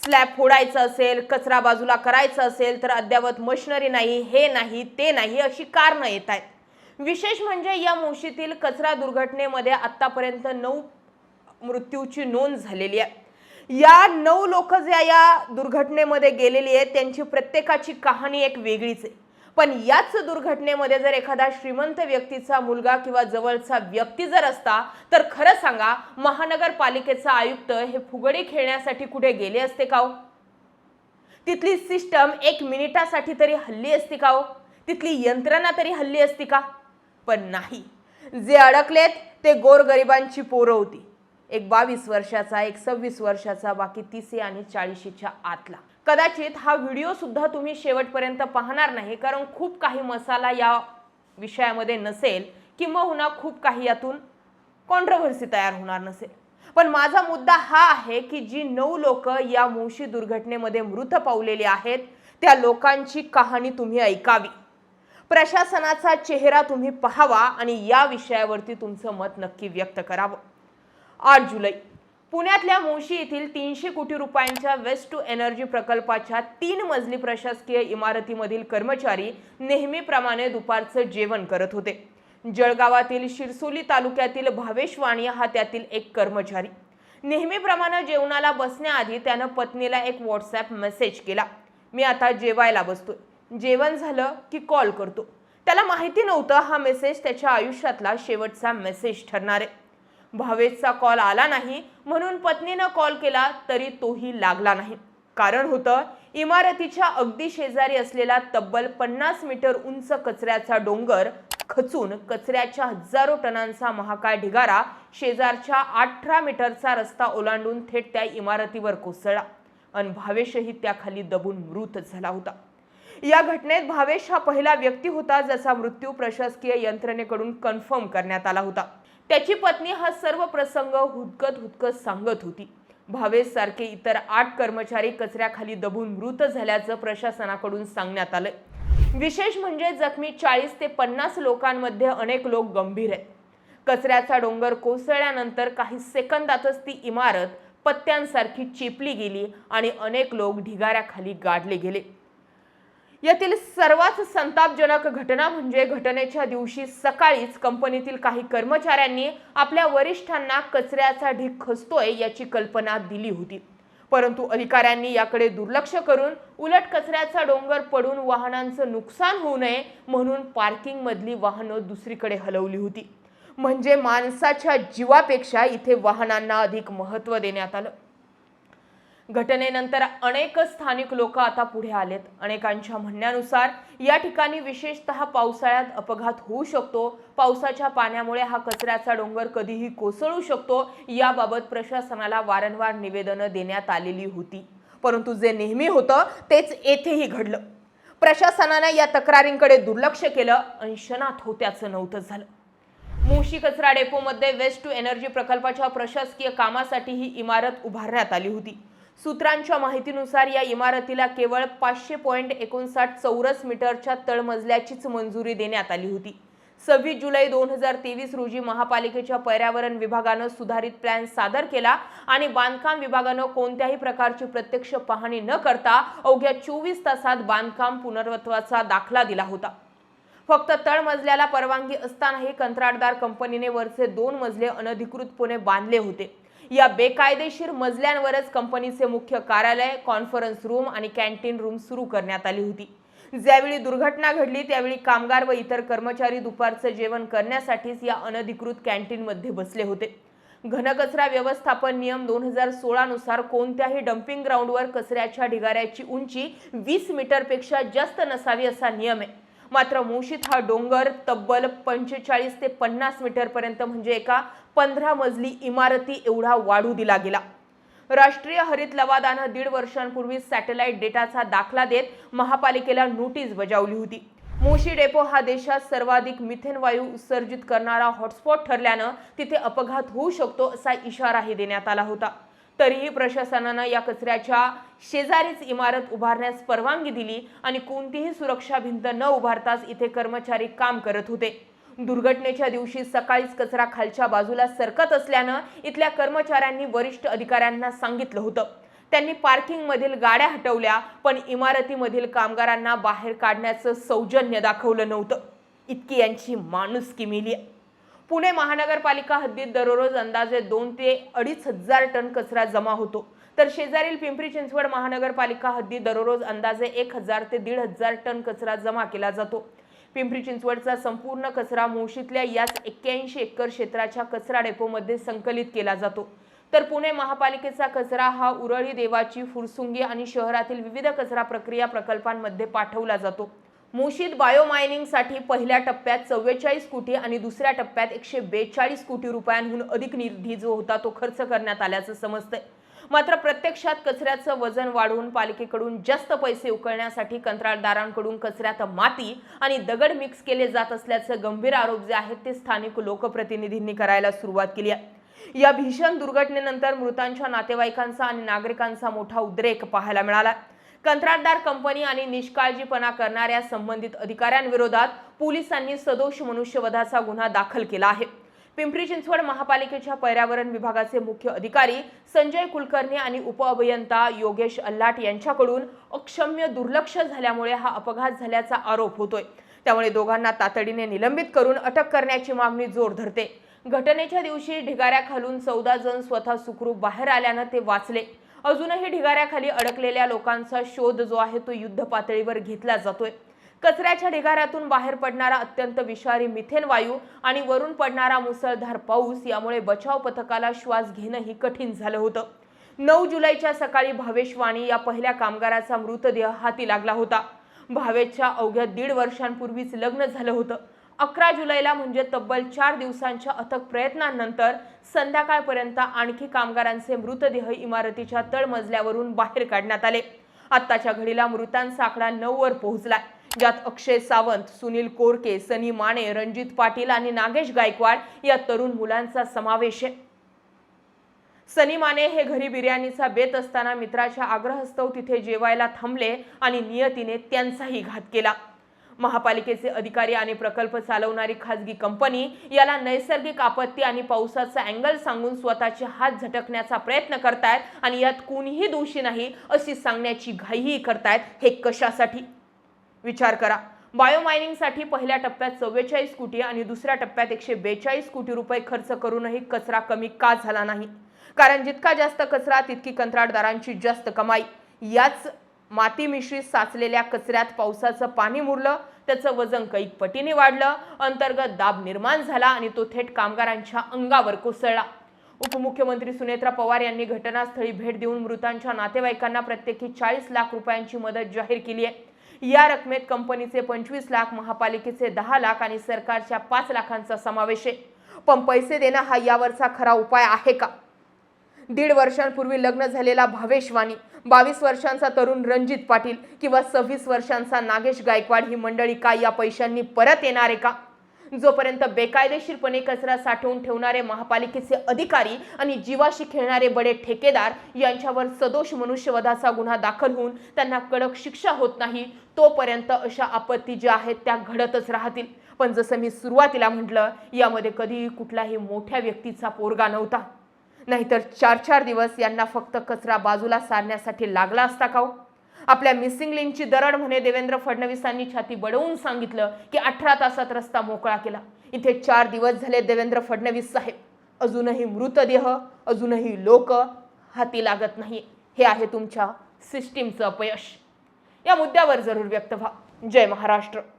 Slab फोडायचा असेल, कचरा बाजूला करायचा असेल तर अद्यावत मशिनरी नाही, हे नाही, ते नाही अशी कारणं येत आहेत. विशेष म्हणजे या मोशीतील कचरा दुर्घटनेमध्ये आतापर्यंत 9 मृत्यूची नोंद झालेली आहे. या 9 लोक ज्या या दुर्घटनेमध्ये गेलेली आहेत त्यांची प्रत्येकाची कहाणी एक वेगळीच आहे. पण याच दुर्घटनेमध्ये जर एखादा श्रीमंत व्यक्तीचा मुलगा किंवा जवळचा व्यक्ती जर असता तर खरं सांगा, महानगरपालिकेचा आयुक्त हे फुगडी खेळण्यासाठी कुठे गेले असते का हो? तिथली सिस्टम 1 मिनिटासाठी तरी हल्ली असती का हो? तिथली यंत्रणा तरी हल्ली असती का? पण नाही. जे अडकलेत ते गोरगरिबांची पोरं होती. एक 22 वर्षाचा, एक 26 वर्षाचा, बाकी 30 आणि 40च्या आतला. कदाचित हा व्हिडिओ सुद्धा तुम्ही शेवटपर्यंत पाहणार नाही, कारण खूप काही मसाला या विषयामध्ये नसेल किंवा खूप काही यातून कॉन्ट्रोव्हर्सी तयार होणार नसेल. पण माझा मुद्दा हा आहे की जी 9 लोक या मोशी दुर्घटनेमध्ये मृत पावलेली आहेत त्या लोकांची कहाणी तुम्ही ऐकावी. प्रशासनाचा चेहरा तुम्ही पाहावा आणि या विषयावरती तुमचं मत नक्की व्यक्त करावं. 8 जुलै पुण्यातल्या मोशी येथील 300 कोटी रुपयांच्या वेस्ट टू एनर्जी प्रकल्पाच्या 3 मजली प्रशासकीय इमारतीमधील कर्मचारी नेहमीप्रमाणे दुपारचं जेवण करत होते. जळगावातील शिरसोली तालुक्यातील भावेश वाणी हा त्यातील एक कर्मचारी. नेहमीप्रमाणे जेवणाला बसण्याआधी त्यानं पत्नीला एक व्हॉट्सॲप मेसेज केला, मी आता जेवायला बसतोय, जेवण झालं की कॉल करतो. त्याला माहिती नव्हतं हा मेसेज त्याच्या आयुष्यातला शेवटचा मेसेज ठरणार आहे. भावेशचा कॉल आला नाही म्हणून पत्नीनं कॉल केला तरी तोही लागला नाही. कारण होतं इमारतीच्या अगदी शेजारी असलेला तब्बल 50 मीटर उंच कचऱ्याचा डोंगर खचून कचऱ्याच्या हजारो टनांचा महाकाय ढिगारा शेजारच्या 18 मीटरचा रस्ता ओलांडून थेट त्या इमारतीवर कोसळला आणि भावेशही त्याखाली दबून मृत झाला होता. या घटनेत भावेश हा पहिला व्यक्ती होता ज्याचा मृत्यू प्रशासकीय यंत्रणेकडून कन्फर्म करण्यात आला होता. त्याची पत्नी हा सर्व प्रसंग हुदकत सांगत होती. भावेश सारखे इतर 8 कर्मचारी कचऱ्याखाली दबून मृत झाल्याचं प्रशासनाकडून सांगण्यात आलं. विशेष म्हणजे जखमी 40 ते 50 लोकांमध्ये अनेक लोक गंभीर आहेत. कचऱ्याचा डोंगर कोसळल्यानंतर काही सेकंदातच ती इमारत पत्त्यांसारखी चेपली गेली आणि अनेक लोक ढिगाऱ्याखाली गाडले गेले. यातील सर्वात संतापजनक घटना म्हणजे घटनेच्या दिवशी सकाळीच कंपनीतील काही कर्मचाऱ्यांनी आपल्या वरिष्ठांना कचऱ्याचा ढीग खचतोय याची कल्पना दिली होती. परंतु अधिकाऱ्यांनी याकडे दुर्लक्ष करून उलट कचऱ्याचा डोंगर पडून वाहनांचं नुकसान होऊ नये म्हणून पार्किंग मधली वाहनं दुसरीकडे हलवली होती. म्हणजे माणसाच्या जीवापेक्षा इथे वाहनांना अधिक महत्त्व देण्यात आलं. घटनेनंतर अनेक स्थानिक लोक आता पुढे आलेत. अनेकांच्या म्हणण्यानुसार या ठिकाणी विशेषतः पावसाळ्यात अपघात होऊ शकतो. पावसाच्या पाण्यामुळे हा कचऱ्याचा डोंगर कधीही कोसळू शकतो. याबाबत प्रशासनाला वारंवार निवेदनं देण्यात आलेली होती. परंतु जे नेहमी होतं तेच येथेही घडलं. प्रशासनाने या तक्रारींकडे दुर्लक्ष केलं आणि क्षणात होत्याचं नव्हतं झालं. मोशी कचरा डेपोमध्ये वेस्ट टू एनर्जी प्रकल्पाच्या प्रशासकीय कामासाठी ही इमारत उभारण्यात आली होती. सूत्रांच्या माहितीनुसार या इमारतीला केवळ 500.59 चौरस मीटरच्या तळमजल्याचीच मंजुरी देण्यात आली होती. 26 जुलै 2023 रोजी महापालिकेच्या पर्यावरण विभागानं सुधारित प्लॅन सादर केला आणि बांधकाम विभागानं कोणत्याही प्रकारची प्रत्यक्ष पाहणी न करता अवघ्या 24 तासात बांधकाम पुनर्वत्वाचा दाखला दिला होता. फक्त तळमजल्याला परवानगी असतानाही कंत्राटदार कंपनीने वरचे 2 मजले अनधिकृतपणे बांधले होते. या बेकायदेशीर मजल्यांवरच कंपनीचे मुख्य कार्यालय, कॉन्फरन्स रूम आणि कॅन्टीन रूम सुरू करण्यात आली होती. ज्यावेळी दुर्घटना घडली त्यावेळी कामगार व इतर कर्मचारी दुपारचं जेवण करण्यासाठीच या अनधिकृत कॅन्टीनमध्ये बसले होते. घनकचरा व्यवस्थापन नियम 2016 नुसार कोणत्याही डम्पिंग ग्राउंडवर कचऱ्याच्या ढिगाऱ्याची उंची 20 मीटरपेक्षा जास्त नसावी असा नियम आहे. मात्र मोशीत हा डोंगर तब्बल 45 ते 50 मीटरपर्यंत म्हणजे एका 15 मजली इमारती एवढा वाढू दिला गेला. राष्ट्रीय हरित लवादानं 1.5 वर्षांपूर्वी सॅटेलाइट डेटाचा दाखला देत महापालिकेला नोटीस बजावली होती. मोशी डेपो हा देशात सर्वाधिक मिथेन वायू उत्सर्जित करणारा हॉटस्पॉट ठरल्यानं तिथे अपघात होऊ शकतो असा इशाराही देण्यात आला होता. तरीही प्रशासनानं या कचऱ्याच्या शेजारीच इमारत उभारण्यास परवानगी दिली आणि कोणतीही सुरक्षा भिंत न उभारताच इथे कर्मचारी काम करत होते. दुर्घटनेच्या दिवशी सकाळीच कचरा खालच्या बाजूला सरकत असल्यानं इथल्या कर्मचाऱ्यांनी वरिष्ठ अधिकाऱ्यांना सांगितलं होतं. त्यांनी पार्किंगमधील गाड्या हटवल्या, पण इमारतीमधील कामगारांना बाहेर काढण्याचं सौजन्य दाखवलं नव्हतं. इतकी यांची माणुसकी मिली. पुणे महानगरपालिका हद्दीत दररोज अंदाजे 2 ते 2.5 हजार टन कचरा जमा होतो, तर शेजारील पिंपरी चिंचवड महानगरपालिका हद्दीत दररोज अंदाजे 1000 ते 1500 टन कचरा जमा केला जातो. पिंपरी चिंचवडचा संपूर्ण कचरा मोशीतल्या याच 81 एकर क्षेत्राच्या कचरा डेपोमध्ये संकलित केला जातो, तर पुणे महापालिकेचा कचरा हा उरळी, देवाची, फुरसुंगी आणि शहरातील विविध कचरा प्रक्रिया प्रकल्पांमध्ये पाठवला जातो. मोशीत बायोमायनिंगसाठी पहिल्या टप्प्यात 44 कोटी आणि दुसऱ्या टप्प्यात 142 कोटी रुपयांहून अधिक निधी जो होता तो खर्च करण्यात आल्याचं समजतंय. मात्र प्रत्यक्षात कचऱ्याचं वजन वाढवून पालिकेकडून जास्त पैसे उकळण्यासाठी कंत्राटदारांकडून कचऱ्यात माती आणि दगड मिक्स केले जात असल्याचे गंभीर आरोप जे आहेत ते स्थानिक लोकप्रतिनिधींनी करायला सुरुवात केली आहे. या भीषण दुर्घटनेनंतर मृतांच्या नातेवाईकांचा आणि नागरिकांचा मोठा उद्रेक पाहायला मिळाला. कंत्राटदार कंपनी आणि निष्काळजीपणा करणाऱ्या संबंधित अधिकाऱ्यांविरोधात पोलिसांनी सदोष मनुष्यवधाचा गुन्हा दाखल केला आहे. पिंपरी चिंचवड महापालिकेच्या पर्यावरण विभागाचे मुख्य अधिकारी संजय कुलकर्णी आणि उपअभियंता योगेश अल्लाट यांच्याकडून अक्षम्य दुर्लक्ष झाल्यामुळे हा अपघात झाल्याचा आरोप होतोय. त्यामुळे दोघांना तातडीने निलंबित करून अटक करण्याची मागणी जोर धरते. घटनेच्या दिवशी ढिगाऱ्याखालून 14 जण स्वतः सुखरूप बाहेर आल्यानं ते वाचले. अजूनही ढिगाऱ्याखाली अडकलेल्या लोकांचा शोध जो आहे तो युद्ध पातळीवर घेतला जातोय. कचऱ्याच्या ढिगाऱ्यातून बाहेर पडणारा अत्यंत विषारी मिथेन वायू आणि वरून पडणारा मुसळधार पाऊस यामुळे बचाव पथकाला श्वास घेणंही कठीण झालं होतं. 9 जुलैच्या सकाळी भावेश वाणी या पहिल्या कामगाराचा मृतदेह हाती लागला होता. भावेशच्या अवघ्या 1.5 वर्षांपूर्वीच लग्न झालं होतं. 11 जुलैला म्हणजे तब्बल 4 दिवसांच्या अथक प्रयत्नांनंतर संध्याकाळपर्यंत आणखी कामगारांचे मृतदेह इमारतीच्या तळमजल्यावरून बाहेर काढण्यात आले. आत्ताच्या घडीला मृतांचा आकडा 9 वर पोहोचला, ज्यात अक्षय सावंत, सुनील कोरके, सनी माने, रणजित पाटील आणि नागेश गायकवाड या तरुण मुलांचा समावेश आहे. सनी माने हे घरी बिर्याणीचा बेत असताना मित्राच्या आग्रहस्तव तिथे जेवायला थांबले आणि नियतीने त्यांचाही घात केला. महापालिकेचे अधिकारी आणि प्रकल्प चालवणारी खासगी कंपनी याला नैसर्गिक आपत्ती आणि पावसाचा अँगल सांगून स्वतःचे हात झटकण्याचा प्रयत्न करतायत आणि यात कोणीही दोषी नाही अशी सांगण्याची घाईही करतायत. हे कशासाठी? विचार करा. बायोमायनिंगसाठी पहिल्या टप्प्यात 44 कोटी आणि दुसऱ्या टप्प्यात 142 कोटी रुपये खर्च करूनही कचरा कमी का झाला नाही? कारण जितका जास्त कचरा तितकी कंत्राटदारांची जास्त कमाई. याच माती मिश्रित साचलेल्या कचऱ्यात पावसाचं पाणी मुरलं, त्याचं वजन कैक पटीने वाढलं, अंतर्गत दाब निर्माण झाला आणि तो थेट कामगारांच्या अंगावर कोसळला. उपमुख्यमंत्री सुनेत्रा पवार यांनी घटनास्थळी भेट देऊन मृतांच्या नातेवाईकांना प्रत्येकी 40 लाख रुपयांची मदत जाहीर केली आहे. या रकमेत कंपनीचे 25 लाख, महापालिकेचे 10 लाख आणि सरकारच्या 5 लाखांचा समावेश आहे. पण पैसे देणं हा यावरचा खरा उपाय आहे का? 1.5 वर्षांपूर्वी लग्न झालेला भावेश वाणी, 22 वर्षांचा तरुण रणजित पाटील किंवा 26 वर्षांचा नागेश गायकवाड ही मंडळी काय या पैशांनी परत येणार आहे का? जोपर्यंत बेकायदेशीरपणे कचरा साठवून ठेवणारे महापालिकेचे अधिकारी आणि जीवाशी खेळणारे बडे ठेकेदार यांच्यावर सदोष मनुष्यवधाचा गुन्हा दाखल होऊन त्यांना कडक शिक्षा होत नाही, तोपर्यंत अशा आपत्ती ज्या आहेत त्या घडतच राहतील. पण जसं मी सुरुवातीला म्हटलं, यामध्ये कधीही कुठल्याही मोठ्या व्यक्तीचा पोरगा नव्हता. नाहीतर 4-4 दिवस यांना फक्त कचरा बाजूला सारण्यासाठी लागला असता का? आपल्या मिसिंग लिंकची दरड म्हणे देवेंद्र फडणवीसांनी छाती बडवून सांगितलं की 18 तासात रस्ता मोकळा केला. इथे 4 दिवस झाले देवेंद्र फडणवीस साहेब, अजूनही मृतदेह, अजूनही लोक हाती लागत नाही. हे आहे तुमच्या सिस्टीमचं अपयश. या मुद्द्यावर जरूर व्यक्त व्हा. जय महाराष्ट्र.